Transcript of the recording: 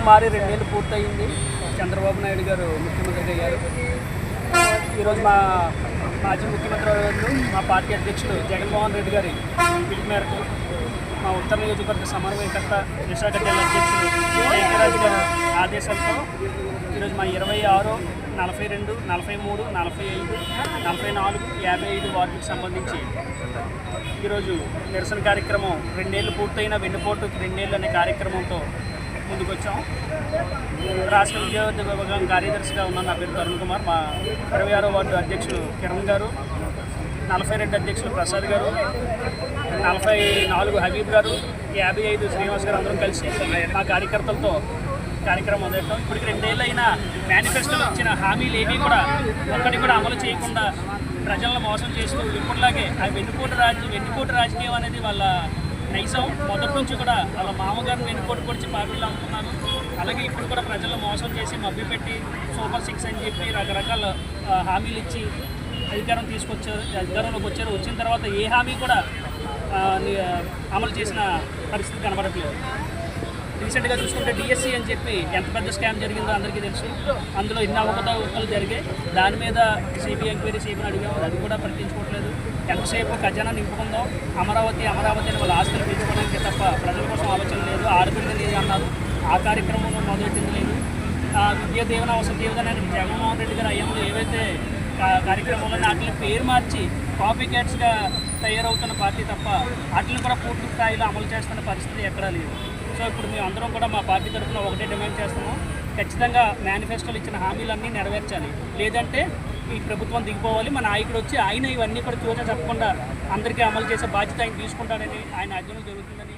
మారి 2 ఏళ్ళు పూర్తయింది. చంద్రబాబు నాయుడు గారు ముఖ్యమంత్రి అయ్యారు. ఈరోజు మా మాజీ ముఖ్యమంత్రి గారు, మా పార్టీ అధ్యక్షుడు జగన్మోహన్ రెడ్డి గారి పిలుపు మేరకు మా ఉత్తర నియోజకవర్గ సమన్వయకర్త విశాఖ జిల్లా అధ్యక్షుడు జయరాజు గారి ఆదేశాలతో ఈరోజు మా 26, 42, 43, 45, 44, 55 వార్డులకు సంబంధించి ఈరోజు నిరసన కార్యక్రమం 2 ఏళ్ళు పూర్తయిన వెన్నుపోటు 2 ఏళ్ళు అనే కార్యక్రమంతో ముందుకు వచ్చాం. రాష్ట్ర విద్యార్థి విభాగం కార్యదర్శిగా ఉన్న నా పేరు తరుణ్ కుమార్, మా 26వ వార్డు అధ్యక్షులు కిరణ్ గారు, 42 అధ్యక్షులు ప్రసాద్ గారు, 44 హబీబ్ గారు, 55 శ్రీనివాస్ గారు అందరం కలిసి మా కార్యకర్తలతో కార్యక్రమం మొదలెట్టాం. ఇప్పటికి 2 ఏళ్ళైనా మేనిఫెస్టోలో ఇచ్చిన హామీలు ఏమీ కూడా ఒక్కటి కూడా అమలు చేయకుండా ప్రజలను మోసం చేస్తూ ఇప్పటిలాగే ఆ వెన్నుపోటు రాజకీయం అనేది వాళ్ళ నైజం. మొదటి నుంచి కూడా వాళ్ళ మామగారిని వెన్నుపోటు పొడిచి పార్టీలు అమ్ముతున్నారు. అలాగే ఇప్పుడు కూడా ప్రజలను మోసం చేసి మభ్యపెట్టి సూపర్ 6 అని చెప్పి రకరకాల హామీలు ఇచ్చి అధికారంలోకి వచ్చారు. వచ్చిన తర్వాత ఏ హామీ కూడా అమలు చేసిన పరిస్థితి కనబడట్లేదు. రీసెంట్గా చూసుకుంటే డిఎస్సి అని చెప్పి ఎంత పెద్ద స్కామ్ జరిగిందో అందరికీ తెలుసు. అందులో ఎన్ని అవకతవకలు జరిగాయి. దాని మీద సిబిఐ ఎంక్వైరీ చేయమని అడిగాము, అది కూడా పట్టించుకోవట్లేదు. ఎంతసేపు ఖజానా నింపుకుందాం, అమరావతి అని వాళ్ళ ఆస్తులు పెంచుకోవడానికి తప్ప ప్రజల కోసం ఆలోచన లేదు. ఆడబిడ్డలు అన్నారు, ఆ కార్యక్రమంలో మొదలెట్టింది లేదు. విద్యా దీవెన వసతి దీవెన జగన్మోహన్ రెడ్డి గారు అయ్యంలో ఏవైతే కార్యక్రమంలో వాటిని పేరు మార్చి కాపీ క్యాట్స్గా తయారవుతున్న పార్టీ తప్ప వాటిని కూడా పూర్తి స్థాయిలో అమలు చేస్తున్న పరిస్థితి ఎక్కడా లేదు. సో ఇప్పుడు మేము అందరం కూడా మా పార్టీ తరఫున ఒకటే డిమాండ్ చేస్తున్నాం, ఖచ్చితంగా మేనిఫెస్టోలు ఇచ్చిన హామీలన్నీ నెరవేర్చాలి. లేదంటే ఈ ప్రభుత్వం దిగిపోవాలి. మా నాయకుడు వచ్చి ఆయన ఇవన్నీ కూడా చూసా చెప్పకుండా అందరికీ అమలు చేసే బాధ్యత ఆయన తీసుకుంటాడని ఆయన ఆధ్వర్యంలో జరుగుతుందని